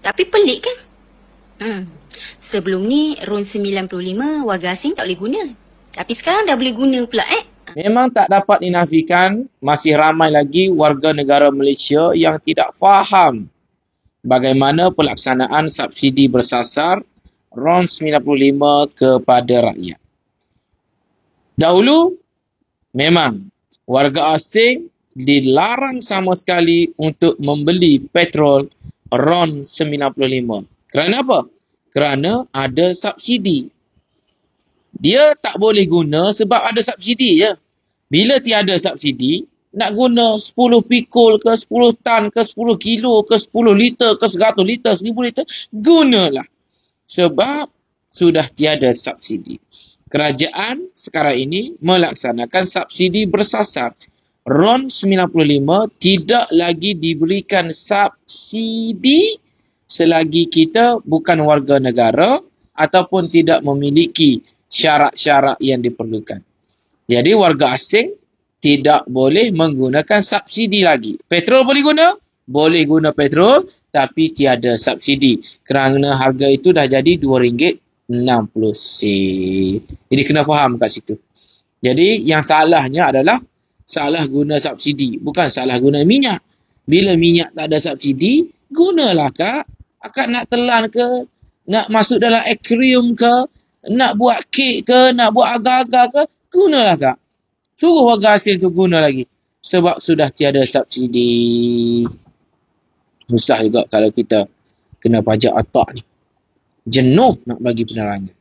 Tapi pelik kan? Sebelum ni RON 95 warga asing tak boleh guna. Tapi sekarang dah boleh guna pula Memang tak dapat dinafikan masih ramai lagi warga negara Malaysia yang tidak faham bagaimana pelaksanaan subsidi bersasar RON 95 kepada rakyat. Dahulu, memang warga asing dilarang sama sekali untuk membeli petrol RON 95. Kerana apa? Kerana ada subsidi. Dia tak boleh guna sebab ada subsidi je. Bila tiada subsidi, nak guna 10 pikul ke 10 tan ke 10 kilo ke 10 liter ke 100 liter, 1000 liter, gunalah. Sebab sudah tiada subsidi. Kerajaan sekarang ini melaksanakan subsidi bersasar. RON 95 tidak lagi diberikan subsidi selagi kita bukan warga negara ataupun tidak memiliki syarat-syarat yang diperlukan. Jadi warga asing tidak boleh menggunakan subsidi lagi. Petrol boleh guna? Boleh guna petrol tapi tiada subsidi. Kerana harga itu dah jadi RM2.60. Jadi kena faham kat situ. Jadi yang salahnya adalah salah guna subsidi. Bukan salah guna minyak. Bila minyak tak ada subsidi, gunalah kak. Akak nak telan ke? Nak masuk dalam akuarium ke? Nak buat kek ke? Nak buat agar-agar ke? Gunalah kak. Suruh warga asing tu guna lagi. Sebab sudah tiada subsidi. Susah juga kalau kita kena pajak atak ni. Jenuh nak bagi penerangan.